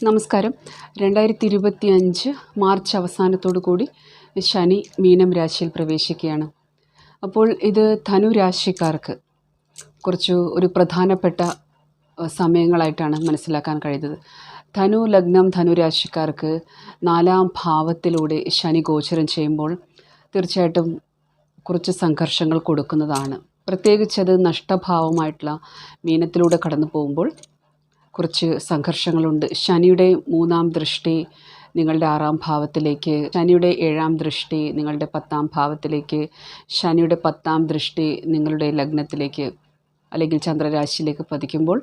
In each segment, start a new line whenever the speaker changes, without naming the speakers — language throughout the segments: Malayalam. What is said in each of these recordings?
നമസ്കാരം. 2025 മാർച്ച് അവസാനത്തോടു കൂടി ശനി മീനം രാശിയിൽ പ്രവേശിക്കുകയാണ്. അപ്പോൾ ഇത് ധനു രാശിക്കാർക്ക് ഒരു പ്രധാനപ്പെട്ട സമയങ്ങളായിട്ടാണ് മനസ്സിലാക്കാൻ കഴിയുന്നത്. ധനു ലഗ്നം ധനു രാശിക്കാർക്ക് 4-ാം ഭാവത്തിലൂടെ ശനി ഗോചരം ചെയ്യുമ്പോൾ തീർച്ചയായിട്ടും കുറച്ച് സംഘർഷങ്ങൾ കൊടുക്കുന്നതാണ്. പ്രത്യേകിച്ചത് നഷ്ടഭാവമായിട്ടുള്ള മീനത്തിലൂടെ കടന്നു പോകുമ്പോൾ കുറച്ച് സംഘർഷങ്ങളുണ്ട്. ശനിയുടെ 3-ാം ദൃഷ്ടി നിങ്ങളുടെ 6-ാം ഭാവത്തിലേക്ക്, ശനിയുടെ 7-ാം ദൃഷ്ടി നിങ്ങളുടെ 10-ാം ഭാവത്തിലേക്ക്, ശനിയുടെ 10-ാം ദൃഷ്ടി നിങ്ങളുടെ ലഗ്നത്തിലേക്ക് അല്ലെങ്കിൽ ചന്ദ്രരാശിയിലേക്ക് പതിക്കുമ്പോൾ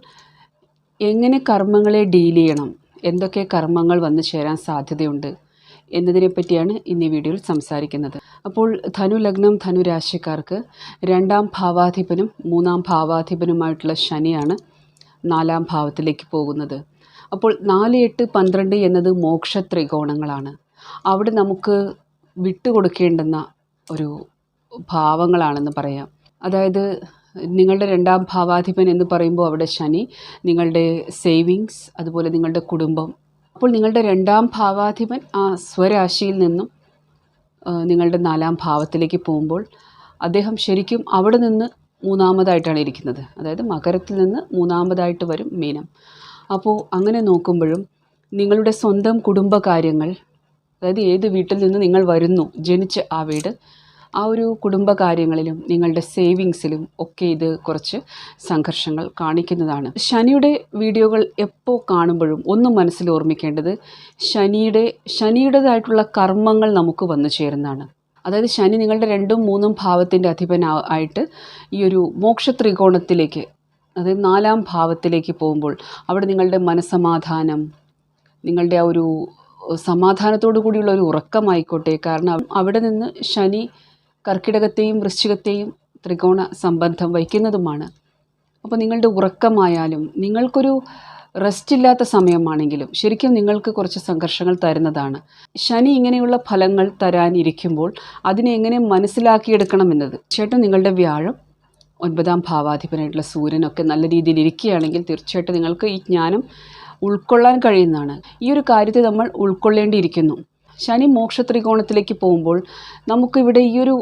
എങ്ങനെ കർമ്മങ്ങളെ ഡീൽ ചെയ്യണം, എന്തൊക്കെ കർമ്മങ്ങൾ വന്നു ചേരാൻ സാധ്യതയുണ്ട് എന്നതിനെ പറ്റിയാണ് ഇന്ന് ഈ വീഡിയോയിൽ സംസാരിക്കുന്നത്. അപ്പോൾ ധനു ലഗ്നം ധനു രാശിക്കാർക്ക് 2-ാം ഭാവാധിപനും 3-ാം ഭാവാധിപനുമായിട്ടുള്ള ശനിയാണ് 4-ാം ഭാവത്തിലേക്ക് പോകുന്നത്. അപ്പോൾ 4, 8, 12 എന്നത് മോക്ഷ ത്രികോണങ്ങളാണ്. അവിടെ നമുക്ക് വിട്ടുകൊടുക്കേണ്ടുന്ന ഒരു ഭാവങ്ങളാണെന്ന് പറയാം. അതായത് നിങ്ങളുടെ 2-ാം ഭാവാധിപൻ എന്ന് പറയുമ്പോൾ അവിടെ ശനി, നിങ്ങളുടെ സേവിങ്സ്, അതുപോലെ നിങ്ങളുടെ കുടുംബം. അപ്പോൾ നിങ്ങളുടെ 2-ാം ഭാവാധിപൻ ആ സ്വരാശിയിൽ നിന്നും നിങ്ങളുടെ 4-ാം ഭാവത്തിലേക്ക് പോകുമ്പോൾ അദ്ദേഹം ശരിക്കും അവിടെ നിന്ന് 3-ാമതായിട്ടാണ് ഇരിക്കുന്നത്. അതായത് മകരത്തിൽ നിന്ന് 3-ാമതായിട്ട് വരും മീനം. അപ്പോൾ അങ്ങനെ നോക്കുമ്പോഴും നിങ്ങളുടെ സ്വന്തം കുടുംബകാര്യങ്ങൾ, അതായത് ഏത് വീട്ടിൽ നിന്ന് നിങ്ങൾ വരുന്നു, ജനിച്ച ആ വീട്, ആ ഒരു കുടുംബകാര്യങ്ങളിലും നിങ്ങളുടെ സേവിങ്സിലും ഒക്കെ ഇത് കുറച്ച് സംഘർഷങ്ങൾ കാണിക്കുന്നതാണ്. ശനിയുടെ വീഡിയോകൾ എപ്പോൾ കാണുമ്പോഴും ഒന്നും മനസ്സിൽ ഓർമ്മിക്കേണ്ടത് ശനിയുടേതായിട്ടുള്ള കർമ്മങ്ങൾ നമുക്ക് വന്നു ചേരുന്നതാണ്. അതായത് ശനി നിങ്ങളുടെ 2ഉം 3ഉം ഭാവത്തിൻ്റെ അധിപനായിട്ട് ഈ ഒരു മോക്ഷ ത്രികോണത്തിലേക്ക്, അതായത് 4-ാം ഭാവത്തിലേക്ക് പോകുമ്പോൾ അവിടെ നിങ്ങളുടെ മനസ്സമാധാനം, നിങ്ങളുടെ ആ ഒരു സമാധാനത്തോടു കൂടിയുള്ള ഒരു ഉറക്കമായിക്കോട്ടെ, കാരണം അവിടെ നിന്ന് ശനി കർക്കിടകത്തെയും വൃശ്ചികത്തെയും ത്രികോണ സംബന്ധം വയ്ക്കുന്നതുമാണ്. അപ്പോൾ നിങ്ങളുടെ ഉറക്കമായാലും നിങ്ങൾക്കൊരു റെസ്റ്റ് ഇല്ലാത്ത സമയമാണെങ്കിലും ശരിക്കും നിങ്ങൾക്ക് കുറച്ച് സംഘർഷങ്ങൾ തരുന്നതാണ്. ശനി ഇങ്ങനെയുള്ള ഫലങ്ങൾ തരാനിരിക്കുമ്പോൾ അതിനെ എങ്ങനെ മനസ്സിലാക്കിയെടുക്കണമെന്നത്, തീർച്ചയായിട്ടും നിങ്ങളുടെ വ്യാഴം 9-ാം ഭാവാധിപനായിട്ടുള്ള സൂര്യനൊക്കെ നല്ല രീതിയിൽ ഇരിക്കുകയാണെങ്കിൽ തീർച്ചയായിട്ടും നിങ്ങൾക്ക് ഈ ജ്ഞാനം ഉൾക്കൊള്ളാൻ കഴിയുന്നതാണ്. ഈ ഒരു കാര്യത്തെ നമ്മൾ ഉൾക്കൊള്ളേണ്ടിയിരിക്കുന്നു. ശനി മോക്ഷ ത്രികോണത്തിലേക്ക് പോകുമ്പോൾ നമുക്കിവിടെ ഈ ഒരു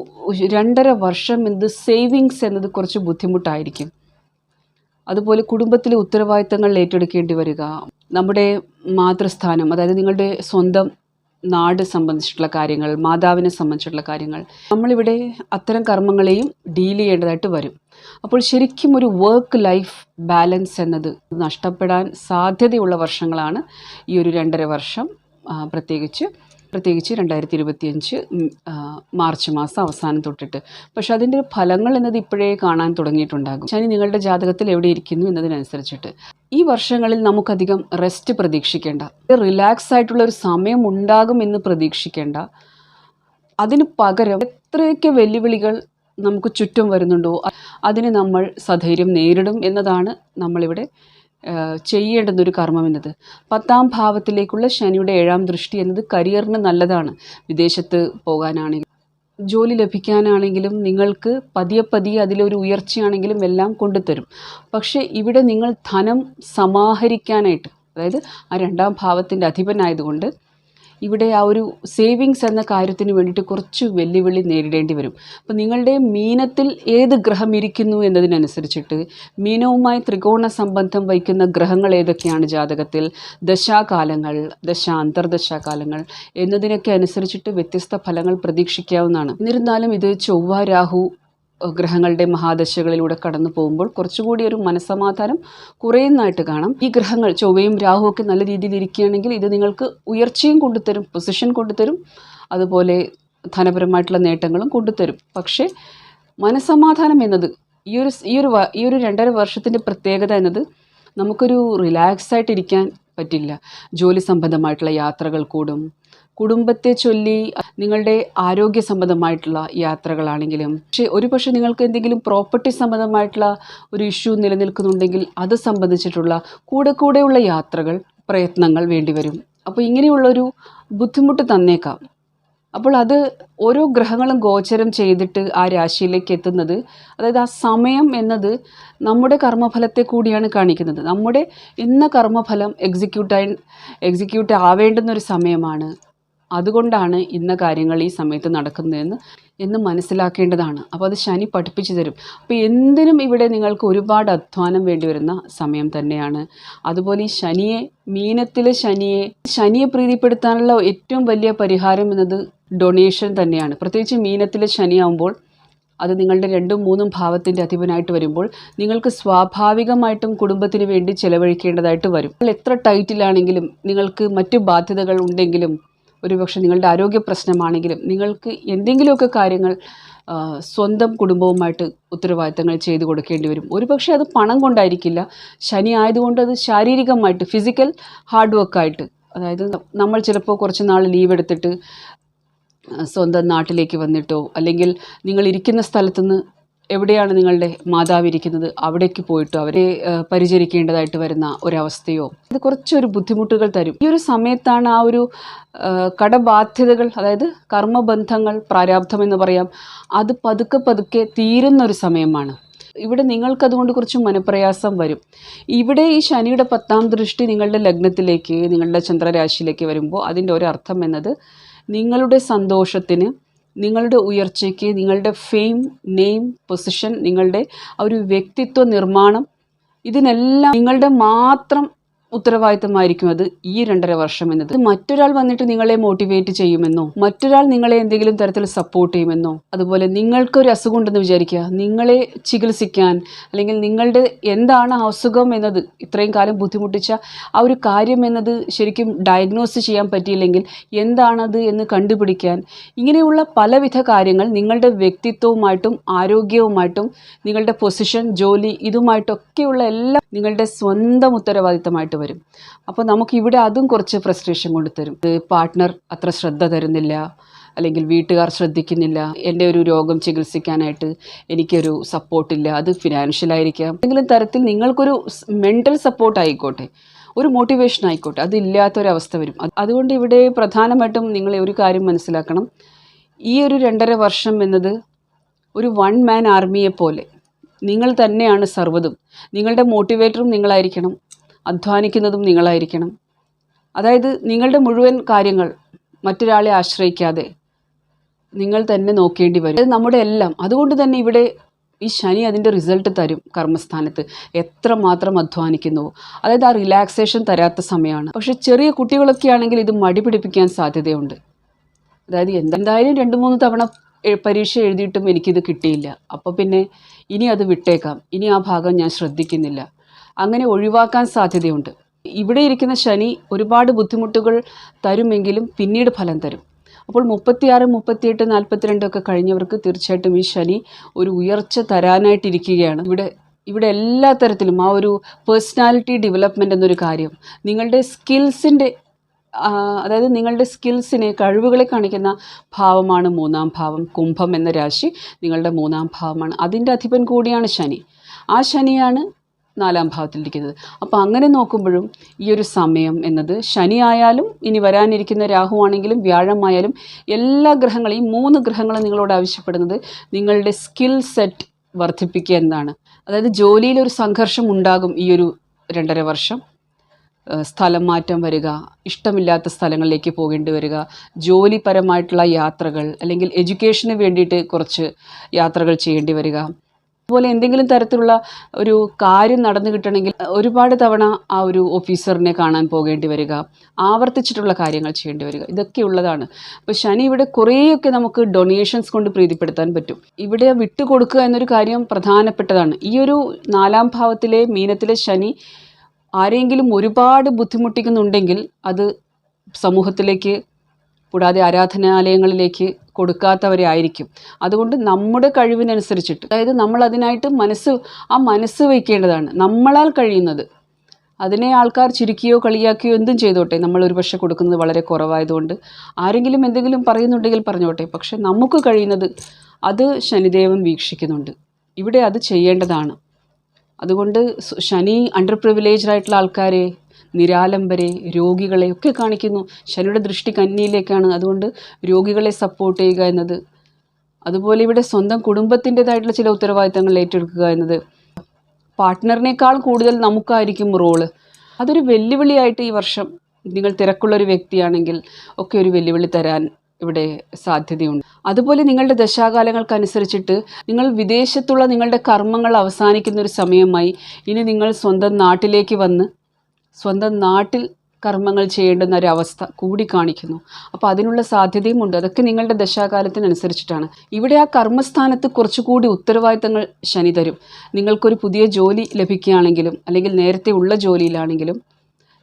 2.5 വർഷം സേവിങ്സ് എന്നത് കുറച്ച് ബുദ്ധിമുട്ടായിരിക്കും. അതുപോലെ കുടുംബത്തിലെ ഉത്തരവാദിത്തങ്ങൾ ഏറ്റെടുക്കേണ്ടി വരിക, നമ്മുടെ മാതൃസ്ഥാനം, അതായത് നിങ്ങളുടെ സ്വന്തം നാട് സംബന്ധിച്ചിട്ടുള്ള കാര്യങ്ങൾ, മാതാവിനെ സംബന്ധിച്ചിട്ടുള്ള കാര്യങ്ങൾ, നമ്മളിവിടെ അത്തരം കർമ്മങ്ങളെയും ഡീൽ ചെയ്യേണ്ടതായിട്ട് വരും. അപ്പോൾ ശരിക്കും ഒരു വർക്ക് ലൈഫ് ബാലൻസ് എന്നത് നഷ്ടപ്പെടാൻ സാധ്യതയുള്ള വർഷങ്ങളാണ് ഈ ഒരു 2.5 വർഷം, പ്രത്യേകിച്ച് 2025 മാർച്ച് മാസം അവസാനം തൊട്ടിട്ട്. പക്ഷെ അതിൻ്റെ ഫലങ്ങൾ എന്നത് ഇപ്പോഴേ കാണാൻ തുടങ്ങിയിട്ടുണ്ടാകും. ശനി നിങ്ങളുടെ ജാതകത്തിൽ എവിടെ ഇരിക്കുന്നു എന്നതിനനുസരിച്ചിട്ട് ഈ വർഷങ്ങളിൽ നമുക്കധികം റെസ്റ്റ് പ്രതീക്ഷിക്കേണ്ട, റിലാക്സ് ആയിട്ടുള്ള ഒരു സമയം ഉണ്ടാകുമെന്ന് പ്രതീക്ഷിക്കേണ്ട. അതിന് പകരം എത്രയൊക്കെ വെല്ലുവിളികൾ നമുക്ക് ചുറ്റും വരുന്നുണ്ടോ അതിനെ നമ്മൾ സധൈര്യം നേരിടും എന്നതാണ് നമ്മളിവിടെ ചെയ്യേണ്ടുന്നൊരു കർമ്മം എന്നത്. 10-ാം ഭാവത്തിലേക്കുള്ള ശനിയുടെ 7-ാം ദൃഷ്ടി എന്നത് കരിയറിന് നല്ലതാണ്. വിദേശത്ത് പോകാനാണെങ്കിലും ജോലി ലഭിക്കാനാണെങ്കിലും നിങ്ങൾക്ക് പതിയെ അതിലൊരു ഉയർച്ചയാണെങ്കിലും എല്ലാം കൊണ്ടുതരും. പക്ഷേ ഇവിടെ നിങ്ങൾ ധനം സമാഹരിക്കാനായിട്ട്, അതായത് ആ 2-ാം ഭാവത്തിൻ്റെ അധിപനായതുകൊണ്ട് ഇവിടെ ആ ഒരു സേവിങ്സ് എന്ന കാര്യത്തിന് വേണ്ടിയിട്ട് കുറച്ച് വെല്ലുവിളി നേരിടേണ്ടി വരും. അപ്പോൾ നിങ്ങളുടെ മീനത്തിൽ ഏത് ഗ്രഹം ഇരിക്കുന്നു എന്നതിനനുസരിച്ചിട്ട്, മീനവുമായി ത്രികോണ സംബന്ധം വയ്ക്കുന്ന ഗ്രഹങ്ങൾ ഏതൊക്കെയാണ് ജാതകത്തിൽ, ദശാകാലങ്ങൾ, അന്തർദശാകാലങ്ങൾ എന്നതിനൊക്കെ അനുസരിച്ചിട്ട് വ്യത്യസ്ത ഫലങ്ങൾ പ്രതീക്ഷിക്കാവുന്നതാണ്. എന്നിരുന്നാലും ഇത് ചൊവ്വ രാഹു ഗ്രഹങ്ങളുടെ മഹാദശകളിലൂടെ കടന്നു പോകുമ്പോൾ കുറച്ചുകൂടി ഒരു മനസ്സമാധാനം കുറയുന്നതായിട്ട് കാണാം. ഈ ഗ്രഹങ്ങൾ ചൊവ്വയും രാഹുവും ഒക്കെ നല്ല രീതിയിൽ ഇരിക്കുകയാണെങ്കിൽ ഇത് നിങ്ങൾക്ക് ഉയർച്ചയും കൊണ്ടുതരും, പൊസിഷൻ കൊണ്ടുതരും, അതുപോലെ ധനപരമായിട്ടുള്ള നേട്ടങ്ങളും കൊണ്ടുതരും. പക്ഷേ മനസ്സമാധാനം എന്നത് ഈ ഒരു 2.5 വർഷത്തിൻ്റെ പ്രത്യേകത എന്നത് നമുക്കൊരു റിലാക്സ് ആയിട്ടിരിക്കാൻ പറ്റില്ല. ജോലി സംബന്ധമായിട്ടുള്ള യാത്രകൾ കൂടും, കുടുംബത്തെ ചൊല്ലി നിങ്ങളുടെ ആരോഗ്യ സംബന്ധമായിട്ടുള്ള യാത്രകളാണെങ്കിലും, പക്ഷേ നിങ്ങൾക്ക് എന്തെങ്കിലും പ്രോപ്പർട്ടി സംബന്ധമായിട്ടുള്ള ഒരു ഇഷ്യൂ നിലനിൽക്കുന്നുണ്ടെങ്കിൽ അത് സംബന്ധിച്ചിട്ടുള്ള കൂടെയുള്ള യാത്രകൾ, പ്രയത്നങ്ങൾ വേണ്ടിവരും. അപ്പോൾ ഇങ്ങനെയുള്ളൊരു ബുദ്ധിമുട്ട് തന്നേക്കാം. അപ്പോൾ അത് ഓരോ ഗ്രഹങ്ങളും ഗോചരം ചെയ്തിട്ട് ആ രാശിയിലേക്ക് എത്തുന്നത്, അതായത് ആ സമയം എന്നത് നമ്മുടെ കർമ്മഫലത്തെ കൂടിയാണ് കാണിക്കുന്നത്. നമ്മുടെ ഇന്ന കർമ്മഫലം എക്സിക്യൂട്ട് ആവേണ്ടുന്നൊരു സമയമാണ്, അതുകൊണ്ടാണ് ഇന്ന കാര്യങ്ങൾ ഈ സമയത്ത് നടക്കുന്നതെന്ന് മനസ്സിലാക്കേണ്ടതാണ്. അപ്പോൾ അത് ശനി പഠിപ്പിച്ചു തരും. അപ്പോൾ എന്തിനും ഇവിടെ നിങ്ങൾക്ക് ഒരുപാട് അധ്വാനം വേണ്ടി വരുന്ന സമയം തന്നെയാണ്. അതുപോലെ ഈ മീനത്തിലെ ശനിയെ പ്രീതിപ്പെടുത്താനുള്ള ഏറ്റവും വലിയ പരിഹാരം എന്നത് ഡൊണേഷൻ തന്നെയാണ്. പ്രത്യേകിച്ച് മീനത്തിലെ ശനിയാവുമ്പോൾ അത് നിങ്ങളുടെ 2ഉം 3ഉം ഭാവത്തിൻ്റെ അധിപനായിട്ട് വരുമ്പോൾ നിങ്ങൾക്ക് സ്വാഭാവികമായിട്ടും കുടുംബത്തിന് വേണ്ടി ചെലവഴിക്കേണ്ടതായിട്ട് വരും. എത്ര ടൈറ്റിലാണെങ്കിലും, നിങ്ങൾക്ക് മറ്റു ബാധ്യതകൾ ഉണ്ടെങ്കിലും, ഒരുപക്ഷെ നിങ്ങളുടെ ആരോഗ്യ പ്രശ്നമാണെങ്കിലും, നിങ്ങൾക്ക് എന്തെങ്കിലുമൊക്കെ കാര്യങ്ങൾ സ്വന്തം കുടുംബവുമായിട്ട് ഉത്തരവാദിത്തങ്ങൾ ചെയ്തു കൊടുക്കേണ്ടി വരും. ഒരുപക്ഷെ അത് പണം കൊണ്ടായിരിക്കില്ല, ശനി ആയതുകൊണ്ട് അത് ശാരീരികമായിട്ട്, ഫിസിക്കൽ ഹാർഡ് വർക്കായിട്ട്, അതായത് നമ്മൾ ചിലപ്പോൾ കുറച്ച് നാൾ ലീവ് എടുത്തിട്ട് സ്വന്തം നാട്ടിലേക്ക് വന്നിട്ടോ, അല്ലെങ്കിൽ നിങ്ങൾ ഇരിക്കുന്ന സ്ഥലത്തുനിന്ന് എവിടെയാണ് നിങ്ങളുടെ മാതാവ് ഇരിക്കുന്നത് അവിടേക്ക് പോയിട്ടോ അവരെ പരിചരിക്കേണ്ടതായിട്ട് വരുന്ന ഒരവസ്ഥയോ, ഇത് കുറച്ചൊരു ബുദ്ധിമുട്ടുകൾ തരും. ഈ ഒരു സമയത്താണ് ആ ഒരു കടബാധ്യതകൾ, അതായത് കർമ്മബന്ധങ്ങൾ, പ്രാരാബ്ധമെന്ന് പറയാം, അത് പതുക്കെ തീരുന്നൊരു സമയമാണ്. ഇവിടെ നിങ്ങൾക്കതുകൊണ്ട് കുറച്ച് മനപ്രയാസം വരും. ഇവിടെ ഈ ശനിയുടെ 10ാം ദൃഷ്ടി നിങ്ങളുടെ ലഗ്നത്തിലേക്ക്, നിങ്ങളുടെ ചന്ദ്രരാശിയിലേക്ക് വരുമ്പോൾ അതിൻ്റെ ഒരർത്ഥം എന്നത് നിങ്ങളുടെ സന്തോഷത്തിന്, നിങ്ങളുടെ ഉയർച്ചയ്ക്ക്, നിങ്ങളുടെ ഫെയിം, നെയിം, പൊസിഷൻ, നിങ്ങളുടെ ആ ഒരു വ്യക്തിത്വ നിർമ്മാണം, ഇതിനെല്ലാം നിങ്ങളുടെ മാത്രം ഉത്തരവാദിത്തമായിരിക്കും അത് ഈ 2.5 വർഷം എന്നത്. മറ്റൊരാൾ വന്നിട്ട് നിങ്ങളെ മോട്ടിവേറ്റ് ചെയ്യുമെന്നോ, മറ്റൊരാൾ നിങ്ങളെ എന്തെങ്കിലും തരത്തിൽ സപ്പോർട്ട് ചെയ്യുമെന്നോ, അതുപോലെ നിങ്ങൾക്കൊരു അസുഖം ഉണ്ടെന്ന് വിചാരിക്കുക, നിങ്ങളെ ചികിത്സിക്കാൻ, അല്ലെങ്കിൽ നിങ്ങളുടെ എന്താണ് അസുഖം എന്നത്, ഇത്രയും കാലം ബുദ്ധിമുട്ടിച്ച ആ ഒരു കാര്യം എന്നത് ശരിക്കും ഡയഗ്നോസ് ചെയ്യാൻ പറ്റിയില്ലെങ്കിൽ എന്താണത് എന്ന് കണ്ടുപിടിക്കാൻ, ഇങ്ങനെയുള്ള പലവിധ കാര്യങ്ങൾ നിങ്ങളുടെ വ്യക്തിത്വവുമായിട്ടും ആരോഗ്യവുമായിട്ടും നിങ്ങളുടെ പൊസിഷൻ, ജോലി, ഇതുമായിട്ടൊക്കെയുള്ള എല്ലാം നിങ്ങളുടെ സ്വന്തം ഉത്തരവാദിത്തമായിട്ട് വരും. അപ്പോൾ നമുക്കിവിടെ അതും കുറച്ച് ഫ്രസ്ട്രേഷൻ കൊണ്ട് തരും. പാർട്ട്ണർ അത്ര ശ്രദ്ധ തരുന്നില്ല, അല്ലെങ്കിൽ വീട്ടുകാർ ശ്രദ്ധിക്കുന്നില്ല, എൻ്റെ ഒരു രോഗം ചികിത്സിക്കാനായിട്ട് എനിക്കൊരു സപ്പോർട്ടില്ല, അത് ഫിനാൻഷ്യലായിരിക്കാം, എന്തെങ്കിലും തരത്തിൽ നിങ്ങൾക്കൊരു മെൻ്റൽ സപ്പോർട്ട് ആയിക്കോട്ടെ, ഒരു മോട്ടിവേഷൻ ആയിക്കോട്ടെ, അതില്ലാത്തൊരവസ്ഥ വരും. അതുകൊണ്ട് ഇവിടെ പ്രധാനമായിട്ടും നിങ്ങൾ ഒരു കാര്യം മനസ്സിലാക്കണം, ഈ ഒരു 2.5 വർഷം എന്നത് ഒരു 1 മാൻ ആർമിയെ പോലെ നിങ്ങൾ തന്നെയാണ് സർവ്വതും. നിങ്ങളുടെ മോട്ടിവേറ്ററും നിങ്ങളായിരിക്കണം, അധ്വാനിക്കുന്നതും നിങ്ങളായിരിക്കണം. അതായത് നിങ്ങളുടെ മുഴുവൻ കാര്യങ്ങൾ മറ്റൊരാളെ ആശ്രയിക്കാതെ നിങ്ങൾ തന്നെ നോക്കേണ്ടി വരും. അത് നമ്മുടെ എല്ലാം. അതുകൊണ്ട് തന്നെ ഇവിടെ ഈ ശനി അതിൻ്റെ റിസൾട്ട് തരും. കർമ്മസ്ഥാനത്ത് എത്രമാത്രം അധ്വാനിക്കുന്നുവോ, അതായത് ആ റിലാക്സേഷൻ തരാത്ത സമയമാണ്. പക്ഷെ ചെറിയ കുട്ടികളൊക്കെ ആണെങ്കിൽ ഇത് മടി പിടിപ്പിക്കാൻ സാധ്യതയുണ്ട്. അതായത് എന്തായാലും 2-3 തവണ പരീക്ഷ എഴുതിയിട്ടും എനിക്കിത് കിട്ടിയില്ല, അപ്പോൾ പിന്നെ ഇനി അത് വിട്ടേക്കാം, ഇനി ആ ഭാഗം ഞാൻ ശ്രദ്ധിക്കുന്നില്ല, അങ്ങനെ ഒഴിവാക്കാൻ സാധ്യതയുണ്ട്. ഇവിടെ ഇരിക്കുന്ന ശനി ഒരുപാട് ബുദ്ധിമുട്ടുകൾ തരുമെങ്കിലും പിന്നീട് ഫലം തരും. അപ്പോൾ 36, 38, 42 ഒക്കെ കഴിഞ്ഞവർക്ക് തീർച്ചയായിട്ടും ഈ ശനി ഒരു ഉയർച്ച തരാനായിട്ടിരിക്കുകയാണ്. ഇവിടെ എല്ലാ തരത്തിലും ആ ഒരു പേഴ്സണാലിറ്റി ഡെവലപ്മെൻ്റ് എന്നൊരു കാര്യം, നിങ്ങളുടെ സ്കിൽസിൻ്റെ, അതായത് നിങ്ങളുടെ സ്കിൽസിനെ, കഴിവുകളെ കാണിക്കുന്ന ഭാവമാണ് 3ാം ഭാവം. കുംഭം എന്ന രാശി നിങ്ങളുടെ 3ാം ഭാവമാണ്. അതിൻ്റെ അധിപൻ കൂടിയാണ് ശനി. ആ ശനിയാണ് 4ാം ഭാവത്തിലിരിക്കുന്നത്. അപ്പോൾ അങ്ങനെ നോക്കുമ്പോഴും ഈ ഒരു സമയം എന്നത് ശനി ആയാലും ഇനി വരാനിരിക്കുന്ന രാഹു ആണെങ്കിലും വ്യാഴമായാലും എല്ലാ ഗ്രഹങ്ങളും, ഈ 3 ഗ്രഹങ്ങളും നിങ്ങളോട് ആവശ്യപ്പെടുന്നത് നിങ്ങളുടെ സ്കിൽ സെറ്റ് വർദ്ധിപ്പിക്കുക എന്നതാണ്. അതായത് ജോലിയിലൊരു സംഘർഷം ഉണ്ടാകും ഈ ഒരു 2.5 വർഷം. സ്ഥലം മാറ്റം വരിക, ഇഷ്ടമില്ലാത്ത സ്ഥലങ്ങളിലേക്ക് പോകേണ്ടി വരിക, ജോലിപരമായിട്ടുള്ള യാത്രകൾ, അല്ലെങ്കിൽ എഡ്യൂക്കേഷന് വേണ്ടിയിട്ട് കുറച്ച് യാത്രകൾ ചെയ്യേണ്ടി വരിക, അതുപോലെ എന്തെങ്കിലും തരത്തിലുള്ള ഒരു കാര്യം നടന്നു കിട്ടണമെങ്കിൽ ഒരുപാട് തവണ ആ ഒരു ഓഫീസറിനെ കാണാൻ പോകേണ്ടി വരിക, ആവർത്തിച്ചിട്ടുള്ള കാര്യങ്ങൾ ചെയ്യേണ്ടി വരിക, ഇതൊക്കെ ഉള്ളതാണ്. അപ്പോൾ ശനി ഇവിടെ കുറേയൊക്കെ നമുക്ക് ഡൊണേഷൻസ് കൊണ്ട് പ്രീതിപ്പെടുത്താൻ പറ്റും. ഇവിടെ വിട്ടുകൊടുക്കുക എന്നൊരു കാര്യം പ്രധാനപ്പെട്ടതാണ്. ഈ ഒരു 4ാം ഭാവത്തിലെ മീനത്തിലെ ശനി ആരെങ്കിലും ഒരുപാട് ബുദ്ധിമുട്ടിക്കുന്നുണ്ടെങ്കിൽ അത് സമൂഹത്തിലേക്ക്, കൂടാതെ ആരാധനാലയങ്ങളിലേക്ക് കൊടുക്കാത്തവരെ ആയിരിക്കും. അതുകൊണ്ട് നമ്മുടെ കഴിവിനനുസരിച്ചിട്ട്, അതായത് നമ്മൾ അതിനായിട്ട് മനസ്സ് വയ്ക്കേണ്ടതാണ്. നമ്മളാൽ കഴിയുന്നത്, അതിനെ ആൾക്കാർ ചിരിക്കുകയോ കളിയാക്കുകയോ എന്തും ചെയ്തോട്ടെ, നമ്മൾ ഒരുപക്ഷെ കൊടുക്കുന്നത് വളരെ കുറവായതുകൊണ്ട് ആരെങ്കിലും എന്തെങ്കിലും പറയുന്നുണ്ടെങ്കിൽ പറഞ്ഞോട്ടെ, പക്ഷെ നമുക്ക് കഴിയുന്നത് അത് ശനിദേവൻ വീക്ഷിക്കുന്നുണ്ട്. ഇവിടെ അത് ചെയ്യേണ്ടതാണ്. അതുകൊണ്ട് ശനി അണ്ടർ പ്രിവിലേജ്ഡ് ആയിട്ടുള്ള ആൾക്കാരെ നിരാലംബരെ, രോഗികളെ ഒക്കെ കാണിക്കുന്നു. ശനിയുടെ ദൃഷ്ടി കന്നിയിലേക്കാണ്. അതുകൊണ്ട് രോഗികളെ സപ്പോർട്ട് ചെയ്യുക എന്നത്, അതുപോലെ ഇവിടെ സ്വന്തം കുടുംബത്തിൻ്റെതായിട്ടുള്ള ചില ഉത്തരവാദിത്തങ്ങൾ ഏറ്റെടുക്കുക എന്നത്, പാർട്ട്ണറിനേക്കാൾ കൂടുതൽ നമുക്കായിരിക്കും റോള്. അതൊരു വെല്ലുവിളിയായിട്ട് ഈ വർഷം നിങ്ങൾ തിരക്കുള്ളൊരു വ്യക്തിയാണെങ്കിൽ ഒക്കെ ഒരു വെല്ലുവിളി തരാൻ ഇവിടെ സാധ്യതയുണ്ട്. അതുപോലെ നിങ്ങളുടെ ദശാകാലങ്ങൾക്കനുസരിച്ചിട്ട് നിങ്ങൾ വിദേശത്തുള്ള നിങ്ങളുടെ കർമ്മങ്ങൾ അവസാനിക്കുന്ന ഒരു സമയമായി. ഇനി നിങ്ങൾ സ്വന്തം നാട്ടിലേക്ക് വന്ന് സ്വന്തം നാട്ടിൽ കർമ്മങ്ങൾ ചെയ്യേണ്ടുന്ന ഒരു അവസ്ഥ കൂടി കാണിക്കുന്നു. അപ്പോൾ അതിനുള്ള സാധ്യതയും ഉണ്ട്. അതൊക്കെ നിങ്ങളുടെ ദശാകാലത്തിനനുസരിച്ചിട്ടാണ്. ഇവിടെ ആ കർമ്മസ്ഥാനത്ത് കുറച്ചുകൂടി ഉത്തരവാദിത്തങ്ങൾ ശനി തരും. നിങ്ങൾക്കൊരു പുതിയ ജോലി ലഭിക്കുകയാണെങ്കിലും അല്ലെങ്കിൽ നേരത്തെ ഉള്ള ജോലിയിലാണെങ്കിലും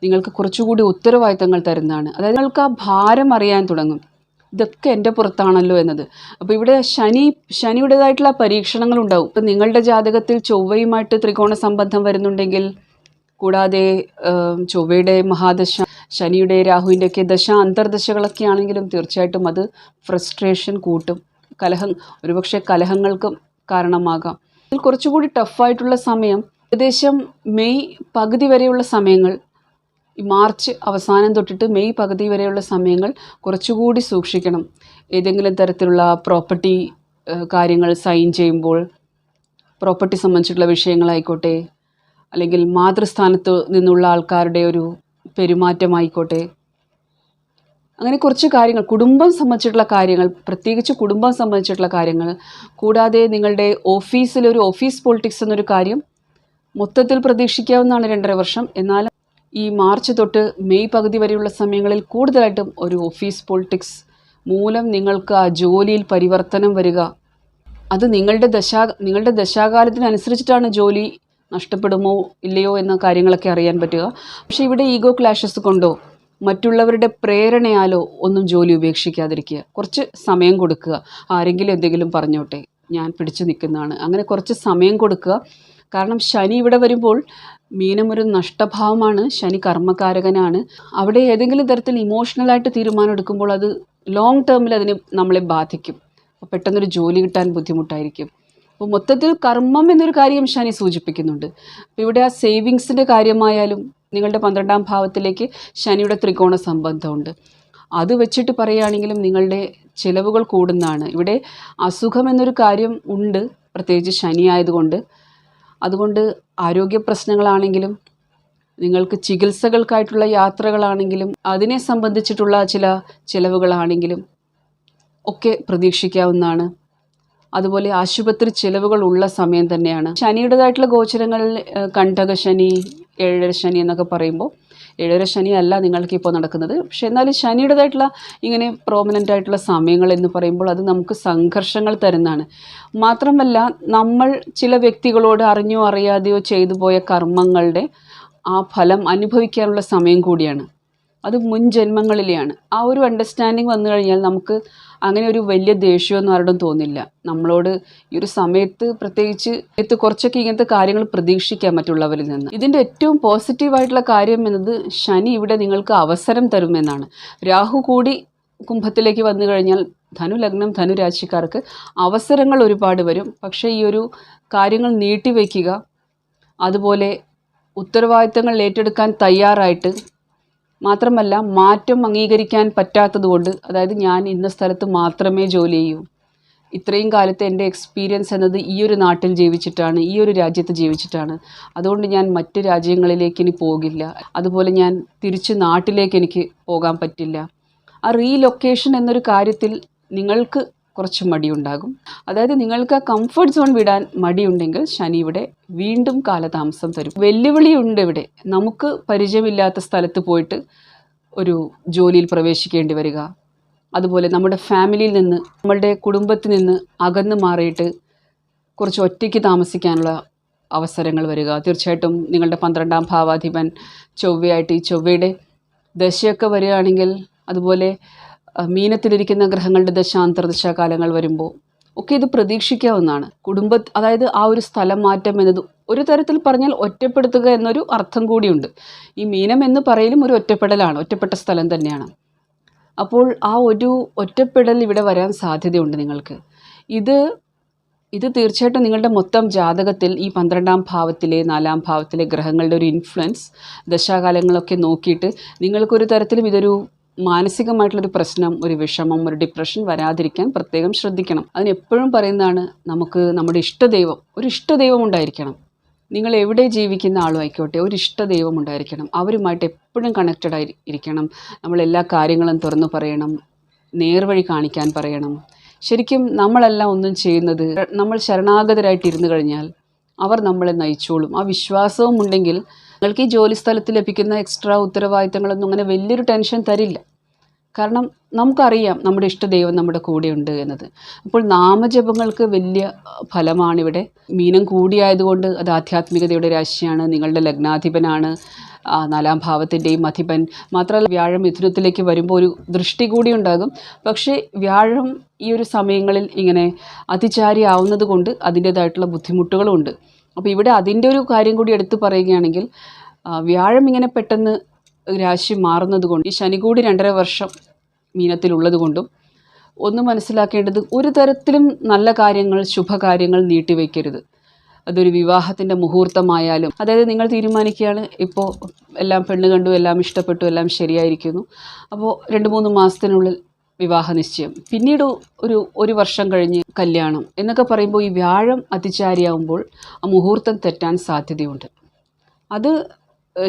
നിങ്ങൾക്ക് കുറച്ചുകൂടി ഉത്തരവാദിത്തങ്ങൾ തരുന്നതാണ്. അതായത് നിങ്ങൾക്ക് ആ ഭാരം അറിയാൻ തുടങ്ങും, ഇതൊക്കെ എൻ്റെ പുറത്താണല്ലോ എന്നത്. അപ്പോൾ ഇവിടെ ശനിയുടേതായിട്ടുള്ള പരീക്ഷണങ്ങളുണ്ടാവും. ഇപ്പം നിങ്ങളുടെ ജാതകത്തിൽ ചൊവ്വയുമായിട്ട് ത്രികോണ സംബന്ധം വരുന്നുണ്ടെങ്കിൽ, കൂടാതെ ചൊവ്വയുടെ മഹാദശ, ശനിയുടെ രാഹുവിൻ്റെയൊക്കെ ദശ അന്തർദശകളൊക്കെ ആണെങ്കിലും തീർച്ചയായിട്ടും അത് ഫ്രസ്ട്രേഷൻ കൂട്ടും. ഒരുപക്ഷെ കലഹങ്ങൾക്കും കാരണമാകാം. ഇതിൽ കുറച്ചുകൂടി ടഫായിട്ടുള്ള സമയം ഏകദേശം മെയ് പകുതി വരെയുള്ള സമയങ്ങൾ, ഈ മാർച്ച് അവസാനം തൊട്ടിട്ട് മെയ് പകുതി വരെയുള്ള സമയങ്ങൾ കുറച്ചുകൂടി സൂക്ഷിക്കണം. ഏതെങ്കിലും തരത്തിലുള്ള പ്രോപ്പർട്ടി കാര്യങ്ങൾ സൈൻ ചെയ്യുമ്പോൾ, പ്രോപ്പർട്ടി സംബന്ധിച്ചിട്ടുള്ള വിഷയങ്ങളായിക്കോട്ടെ, അല്ലെങ്കിൽ മാതൃസ്ഥാനത്ത് നിന്നുള്ള ആൾക്കാരുടെ ഒരു പെരുമാറ്റമായിക്കോട്ടെ, അങ്ങനെ കുറച്ച് കാര്യങ്ങൾ, കുടുംബം സംബന്ധിച്ചിട്ടുള്ള കാര്യങ്ങൾ, പ്രത്യേകിച്ച് കുടുംബം സംബന്ധിച്ചിട്ടുള്ള കാര്യങ്ങൾ, കൂടാതെ നിങ്ങളുടെ ഓഫീസിലൊരു ഓഫീസ് പൊളിറ്റിക്സ് എന്നൊരു കാര്യം മൊത്തത്തിൽ പ്രതീക്ഷിക്കാവുന്നതാണ് 2.5 വർഷം. എന്നാലും ഈ മാർച്ച് തൊട്ട് മെയ് പകുതി വരെയുള്ള സമയങ്ങളിൽ കൂടുതലായിട്ടും ഒരു ഓഫീസ് പൊളിറ്റിക്സ് മൂലം നിങ്ങൾക്ക് ആ ജോലിയിൽ പരിവർത്തനം വരിക. അത് നിങ്ങളുടെ ദശാകാലത്തിനനുസരിച്ചിട്ടാണ് ജോലി നഷ്ടപ്പെടുമോ ഇല്ലയോ എന്ന കാര്യങ്ങളൊക്കെ അറിയാൻ പറ്റുക. പക്ഷേ ഇവിടെ ഈഗോ ക്ലാഷസ് കൊണ്ടോ മറ്റുള്ളവരുടെ പ്രേരണയാലോ ഒന്നും ജോലി ഉപേക്ഷിക്കാതിരിക്കുക. കുറച്ച് സമയം കൊടുക്കുക. ആരെങ്കിലും എന്തെങ്കിലും പറഞ്ഞോട്ടെ, ഞാൻ പിടിച്ചു നിൽക്കുന്നതാണ്, അങ്ങനെ കുറച്ച് സമയം കൊടുക്കുക. കാരണം ശനി ഇവിടെ വരുമ്പോൾ, മീനം ഒരു നഷ്ടഭാവമാണ്, ശനി കർമ്മകാരകനാണ്. അവിടെ ഏതെങ്കിലും തരത്തിൽ ഇമോഷണലായിട്ട് തീരുമാനം എടുക്കുമ്പോൾ അത് ലോങ് ടേമിൽ നമ്മളെ ബാധിക്കും. അപ്പോൾ പെട്ടെന്നൊരു ജോലി കിട്ടാൻ ബുദ്ധിമുട്ടായിരിക്കും. അപ്പോൾ മൊത്തത്തിൽ കർമ്മം എന്നൊരു കാര്യം ശനി സൂചിപ്പിക്കുന്നുണ്ട്. അപ്പോൾ ഇവിടെ ആ സേവിങ്സിൻ്റെ കാര്യമായാലും നിങ്ങളുടെ 12ാം ഭാവത്തിലേക്ക് ശനിയുടെ ത്രികോണ സംബന്ധമുണ്ട്. അത് വെച്ചിട്ട് പറയുകയാണെങ്കിലും നിങ്ങളുടെ ചിലവുകൾ കൂടുന്നതാണ്. ഇവിടെ അസുഖം എന്നൊരു കാര്യം ഉണ്ട്, പ്രത്യേകിച്ച് ശനി ആയതുകൊണ്ട്. അതുകൊണ്ട് ആരോഗ്യ പ്രശ്നങ്ങളാണെങ്കിലും, നിങ്ങൾക്ക് ചികിത്സകൾക്കായിട്ടുള്ള യാത്രകളാണെങ്കിലും, അതിനെ സംബന്ധിച്ചിട്ടുള്ള ചില ചിലവുകളാണെങ്കിലും ഒക്കെ പ്രതീക്ഷിക്കാവുന്നതാണ്. അതുപോലെ ആശുപത്രി ചിലവുകൾ ഉള്ള സമയം തന്നെയാണ്. ശനിയുടേതായിട്ടുള്ള ഗോചരങ്ങളിൽ കണ്ടക ശനി, 7.5 ശനി എന്നൊക്കെ പറയുമ്പോൾ 7.5 ശനി അല്ല നിങ്ങൾക്കിപ്പോൾ നടക്കുന്നത്. പക്ഷെ എന്നാലും ശനിയുടേതായിട്ടുള്ള ഇങ്ങനെ പ്രോമിനൻ്റ് ആയിട്ടുള്ള സമയങ്ങൾ എന്ന് പറയുമ്പോൾ അത് നമുക്ക് സംഘർഷങ്ങൾ തരുന്നതാണ്. മാത്രമല്ല, നമ്മൾ ചില വ്യക്തികളോട് അറിഞ്ഞോ അറിയാതെയോ ചെയ്തു പോയ കർമ്മങ്ങളുടെ ആ ഫലം അനുഭവിക്കാനുള്ള സമയം കൂടിയാണ്. അത് മുൻ ജന്മങ്ങളിലെയാണ്. ആ ഒരു അണ്ടർസ്റ്റാൻഡിങ് വന്നു കഴിഞ്ഞാൽ നമുക്ക് അങ്ങനെ ഒരു വലിയ ദേഷ്യമൊന്നും ആരോടും തോന്നില്ല. നമ്മളോട് ഈ ഒരു സമയത്ത് പ്രത്യേകിച്ച് കുറച്ചൊക്കെ ഇങ്ങനത്തെ കാര്യങ്ങൾ പ്രതീക്ഷിക്കാം മറ്റുള്ളവരിൽ നിന്ന്. ഇതിൻ്റെ ഏറ്റവും പോസിറ്റീവായിട്ടുള്ള കാര്യം എന്നത് ശനി ഇവിടെ നിങ്ങൾക്ക് അവസരം തരുമെന്നാണ്. രാഹു കൂടി കുംഭത്തിലേക്ക് വന്നു കഴിഞ്ഞാൽ ധനുലഗ്നം, ധനുരാശിക്കാർക്ക് അവസരങ്ങൾ ഒരുപാട് വരും. പക്ഷേ ഈ ഒരു കാര്യങ്ങൾ നീട്ടിവെക്കുക, അതുപോലെ ഉത്തരവാദിത്തങ്ങൾ ഏറ്റെടുക്കാൻ തയ്യാറായിട്ട്, മാത്രമല്ല മാറ്റം അംഗീകരിക്കാൻ പറ്റാത്തതുകൊണ്ട്, അതായത് ഞാൻ ഇന്ന സ്ഥലത്ത് മാത്രമേ ജോലി ചെയ്യൂ, ഇത്രയും കാലത്തെ എൻ്റെ എക്സ്പീരിയൻസ് എന്നത് ഈ ഒരു നാട്ടിൽ ജീവിച്ചിട്ടാണ്, ഈ ഒരു രാജ്യത്ത് ജീവിച്ചിട്ടാണ്, അതുകൊണ്ട് ഞാൻ മറ്റ് രാജ്യങ്ങളിലേക്ക് ഇനി പോകില്ല, അതുപോലെ ഞാൻ തിരിച്ച് നാട്ടിലേക്ക് എനിക്ക് പോകാൻ പറ്റില്ല. ആ റീലൊക്കേഷൻ എന്നൊരു കാര്യത്തിൽ നിങ്ങൾക്ക് കുറച്ച് മടിയുണ്ടാകും. അതായത് നിങ്ങൾക്ക് ആ കംഫർട്ട് സോൺ വിടാൻ മടിയുണ്ടെങ്കിൽ ശനി ഇവിടെ വീണ്ടും കാലതാമസം തരും. വെല്ലുവിളിയുണ്ട് ഇവിടെ. നമുക്ക് പരിചയമില്ലാത്ത സ്ഥലത്ത് പോയിട്ട് ഒരു ജോലിയിൽ പ്രവേശിക്കേണ്ടി വരിക, അതുപോലെ നമ്മുടെ ഫാമിലിയിൽ നിന്ന്, നമ്മളുടെ കുടുംബത്തിൽ നിന്ന് അകന്ന് മാറിയിട്ട് കുറച്ച് ഒറ്റയ്ക്ക് താമസിക്കാനുള്ള അവസരങ്ങൾ വരിക. തീർച്ചയായിട്ടും നിങ്ങളുടെ 12ാം ഭാവാധിപൻ ചൊവ്വയായിട്ട്, ഈ ചൊവ്വയുടെ ദശയൊക്കെ വരികയാണെങ്കിൽ, അതുപോലെ മീനത്തിലിരിക്കുന്ന ഗ്രഹങ്ങളുടെ ദശാന്തർദശ കാലങ്ങൾ വരുമ്പോൾ ഒക്കെ ഇത് പ്രതീക്ഷിക്കാവുന്നതാണ്. അതായത് ആ ഒരു സ്ഥലം മാറ്റം എന്നത് ഒരു തരത്തിൽ പറഞ്ഞാൽ ഒറ്റപ്പെടുത്തുക എന്നൊരു അർത്ഥം കൂടിയുണ്ട്. ഈ മീനം എന്ന് പറയലും ഒരു ഒറ്റപ്പെടലാണ്, ഒറ്റപ്പെട്ട സ്ഥലം തന്നെയാണ്. അപ്പോൾ ആ ഒരു ഒറ്റപ്പെടൽ ഇവിടെ വരാൻ സാധ്യതയുണ്ട് നിങ്ങൾക്ക്. ഇത് ഇത് തീർച്ചയായിട്ടും നിങ്ങളുടെ മൊത്തം ജാതകത്തിൽ ഈ 12ാം ഭാവത്തിലെ 4ാം ഭാവത്തിലെ ഗ്രഹങ്ങളുടെ ഒരു ഇൻഫ്ലുവൻസ് ദശാകാലങ്ങളൊക്കെ നോക്കിയിട്ട് നിങ്ങൾക്കൊരു തരത്തിലും ഇതൊരു മാനസികമായിട്ടുള്ളൊരു പ്രശ്നം, ഒരു വിഷമം, ഒരു ഡിപ്രഷൻ വരാതിരിക്കാൻ പ്രത്യേകം ശ്രദ്ധിക്കണം. അതിനെപ്പോഴും പറയുന്നതാണ്, നമുക്ക് നമ്മുടെ ഇഷ്ടദൈവം, ഒരു ഇഷ്ടദൈവം ഉണ്ടായിരിക്കണം. നിങ്ങൾ എവിടെ ജീവിക്കുന്ന ആളും ആയിക്കോട്ടെ, ഒരു ഇഷ്ടദൈവം ഉണ്ടായിരിക്കണം. അവരുമായിട്ട് എപ്പോഴും കണക്റ്റഡ് ആയി ഇരിക്കണം. നമ്മളെല്ലാ കാര്യങ്ങളും തുറന്നു പറയണം, നേർവഴി കാണിക്കാൻ പറയണം. ശരിക്കും നമ്മളെല്ലാം ഒന്നും ചെയ്യുന്നത് നമ്മൾ ശരണാഗതരായിട്ടിരുന്നു കഴിഞ്ഞാൽ അവർ നമ്മളെ നയിച്ചോളും. ആ വിശ്വാസവും ഉണ്ടെങ്കിൽ നിങ്ങൾക്ക് ഈ ജോലി സ്ഥലത്ത് ലഭിക്കുന്ന എക്സ്ട്രാ ഉത്തരവാദിത്തങ്ങളൊന്നും അങ്ങനെ വലിയൊരു ടെൻഷൻ തരില്ല. കാരണം നമുക്കറിയാം നമ്മുടെ ഇഷ്ടദൈവം നമ്മുടെ കൂടെയുണ്ട് എന്നത്. അപ്പോൾ നാമജപങ്ങൾക്ക് വലിയ ഫലമാണിവിടെ. മീനം കൂടിയായതുകൊണ്ട് അത് ആധ്യാത്മികതയുടെ രാശിയാണ്. നിങ്ങളുടെ ലഗ്നാധിപനാണ് 4ാം ഭാവത്തിൻ്റെയും അധിപൻ. മാത്രമല്ല വ്യാഴം മിഥുനത്തിലേക്ക് വരുമ്പോൾ ഒരു ദൃഷ്ടി കൂടി ഉണ്ടാകും. പക്ഷേ വ്യാഴം ഈ ഒരു സമയങ്ങളിൽ ഇങ്ങനെ അതിചാരി ആവുന്നത് കൊണ്ട് അതിൻ്റേതായിട്ടുള്ള ബുദ്ധിമുട്ടുകളും ഉണ്ട്. അപ്പോൾ ഇവിടെ അതിൻ്റെ ഒരു കാര്യം കൂടി എടുത്തു പറയുകയാണെങ്കിൽ, വ്യാഴം ഇങ്ങനെ പെട്ടെന്ന് രാശി മാറുന്നത് കൊണ്ട്, ഈ ശനി കൂടി 2.5 വർഷം മീനത്തിലുള്ളത് കൊണ്ടും ഒന്ന് മനസ്സിലാക്കേണ്ടത്, ഒരു തരത്തിലും നല്ല കാര്യങ്ങൾ, ശുഭകാര്യങ്ങൾ നീട്ടിവെക്കരുത്. അതൊരു വിവാഹത്തിൻ്റെ മുഹൂർത്തമായാലും, അതായത് നിങ്ങൾ തീരുമാനിക്കുകയാണ്, ഇപ്പോൾ എല്ലാം പെണ്ണ് കണ്ടു, എല്ലാം ഇഷ്ടപ്പെട്ടു, എല്ലാം ശരിയായിരിക്കുന്നു, അപ്പോൾ 2-3 മാസത്തിനുള്ളിൽ വിവാഹ നിശ്ചയം, പിന്നീട് ഒരു വർഷം കഴിഞ്ഞ് കല്യാണം എന്നൊക്കെ പറയുമ്പോൾ ഈ വ്യാഴം അതിചാരിയാവുമ്പോൾ ആ മുഹൂർത്തം തെറ്റാൻ സാധ്യതയുണ്ട്. അത്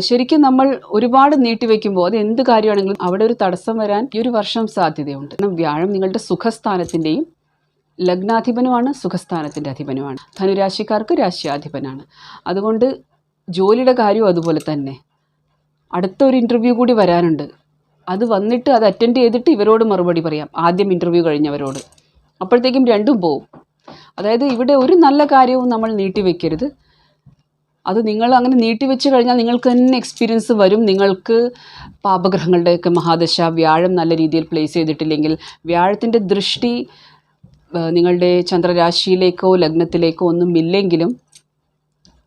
ശരിക്കും നമ്മൾ ഒരുപാട് നീട്ടിവെക്കുമ്പോൾ അത് എന്ത് കാര്യമാണെങ്കിലും അവിടെ ഒരു തടസ്സം വരാൻ ഈ ഒരു വർഷം സാധ്യതയുണ്ട്. കാരണം വ്യാഴം നിങ്ങളുടെ സുഖസ്ഥാനത്തിൻ്റെയും ലഗ്നാധിപനുമാണ്, സുഖസ്ഥാനത്തിൻ്റെ അധിപനുമാണ്. ധനുരാശിക്കാർക്ക് രാശ്യാധിപനാണ്. അതുകൊണ്ട് ജോലിയുടെ കാര്യവും അതുപോലെ തന്നെ. അടുത്തൊരു ഇൻ്റർവ്യൂ കൂടി വരാനുണ്ട്. അത് വന്നിട്ട് അത് അറ്റൻഡ് ചെയ്തിട്ട് ഇവരോട് മറുപടി പറയാം, ആദ്യം ഇൻ്റർവ്യൂ കഴിഞ്ഞവരോട്. അപ്പോഴത്തേക്കും രണ്ടും പോവും. അതായത് ഇവിടെ ഒരു നല്ല കാര്യവും നമ്മൾ നീട്ടിവെക്കരുത്. അത് നിങ്ങൾ അങ്ങനെ നീട്ടിവെച്ച് കഴിഞ്ഞാൽ നിങ്ങൾക്ക് തന്നെ എക്സ്പീരിയൻസ് വരും. നിങ്ങൾക്ക് പാപഗ്രഹങ്ങളുടെയൊക്കെ മഹാദശ വ്യാഴം നല്ല രീതിയിൽ പ്ലേസ് ചെയ്തിട്ടില്ലെങ്കിൽ, വ്യാഴത്തിൻ്റെ ദൃഷ്ടി നിങ്ങളുടെ ചന്ദ്രരാശിയിലേക്കോ ലഗ്നത്തിലേക്കോ ഒന്നും ഇല്ലെങ്കിലും,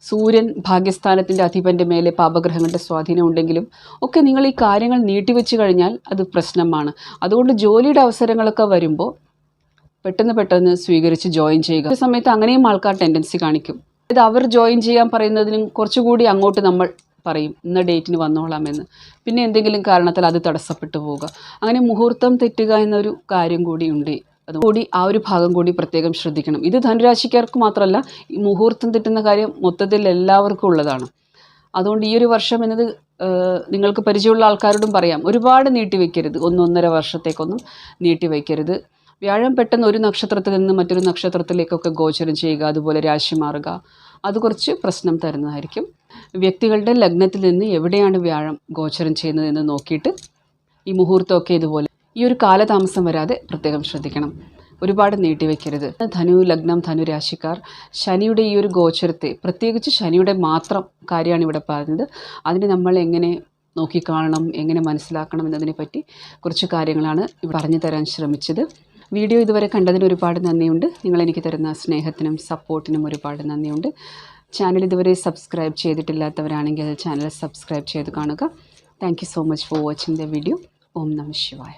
സൂര്യൻ ഭാഗ്യസ്ഥാനത്തിൻ്റെ അധിപൻ്റെ മേലെ പാപഗ്രഹങ്ങളുടെ സ്വാധീനം ഉണ്ടെങ്കിലും ഒക്കെ നിങ്ങൾ ഈ കാര്യങ്ങൾ നീട്ടിവെച്ച് കഴിഞ്ഞാൽ അത് പ്രശ്നമാണ്. അതുകൊണ്ട് ജോലിയുടെ അവസരങ്ങളൊക്കെ വരുമ്പോൾ പെട്ടെന്ന് സ്വീകരിച്ച് ജോയിൻ ചെയ്യുക. ഒരു സമയത്ത് അങ്ങനെയും ആൾക്കാർ ടെൻഡൻസി കാണിക്കും. ഇത് അവർ ജോയിൻ ചെയ്യാൻ പറയുന്നതിനും കുറച്ചുകൂടി അങ്ങോട്ട് നമ്മൾ പറയും, ഇന്ന ഡേറ്റിന് വന്നോളാമെന്ന്. പിന്നെ എന്തെങ്കിലും കാരണത്താൽ അത് തടസ്സപ്പെട്ടു പോവുക, അങ്ങനെ മുഹൂർത്തം തെറ്റുക എന്നൊരു കാര്യം കൂടിയുണ്ട്. അതുകൂടി ആ ഒരു ഭാഗം കൂടി പ്രത്യേകം ശ്രദ്ധിക്കണം. ഇത് ധനുരാശിക്കാർക്ക് മാത്രമല്ല, ഈ മുഹൂർത്തം തെറ്റുന്ന കാര്യം മൊത്തത്തിൽ എല്ലാവർക്കും ഉള്ളതാണ്. അതുകൊണ്ട് ഈ ഒരു വർഷം എന്നത് നിങ്ങൾക്ക് പരിചയമുള്ള ആൾക്കാരോടും പറയാം, ഒരുപാട് നീട്ടിവെക്കരുത്. 1-1.5 വർഷത്തേക്കൊന്നും നീട്ടിവെക്കരുത്. വ്യാഴം പെട്ടെന്ന് ഒരു നക്ഷത്രത്തിൽ നിന്ന് മറ്റൊരു നക്ഷത്രത്തിലേക്കൊക്കെ ഗോചരം ചെയ്യുക, അതുപോലെ രാശി മാറുക, അത് കുറച്ച് പ്രശ്നം തരുന്നതായിരിക്കും. വ്യക്തികളുടെ ലഗ്നത്തിൽ നിന്ന് എവിടെയാണ് വ്യാഴം ഗോചരം ചെയ്യുന്നതെന്ന് നോക്കിയിട്ട് ഈ മുഹൂർത്തമൊക്കെ ഇതുപോലെ ഈ ഒരു കാലതാമസം വരാതെ പ്രത്യേകം ശ്രദ്ധിക്കണം. ഒരുപാട് നീട്ടിവെക്കരുത്. ധനു ലഗ്നം, ധനുരാശിക്കാർ ശനിയുടെ ഈ ഒരു ഗോചരത്തെ, പ്രത്യേകിച്ച് ശനിയുടെ മാത്രം കാര്യമാണ് ഇവിടെ പറയുന്നത്, അതിന് നമ്മൾ എങ്ങനെ നോക്കിക്കാണണം, എങ്ങനെ മനസ്സിലാക്കണം എന്നതിനെ പറ്റി കുറച്ച് കാര്യങ്ങളാണ് പറഞ്ഞു തരാൻ ശ്രമിച്ചത്. വീഡിയോ ഇതുവരെ കണ്ടതിന് ഒരുപാട് നന്ദിയുണ്ട്. നിങ്ങളെനിക്ക് തരുന്ന സ്നേഹത്തിനും സപ്പോർട്ടിനും ഒരുപാട് നന്ദിയുണ്ട്. ചാനൽ ഇതുവരെ സബ്സ്ക്രൈബ് ചെയ്തിട്ടില്ലാത്തവരാണെങ്കിൽ ചാനൽ സബ്സ്ക്രൈബ് ചെയ്ത് കാണുക. Thank you so much for watching the video. ഓം നമഃ ശിവായ.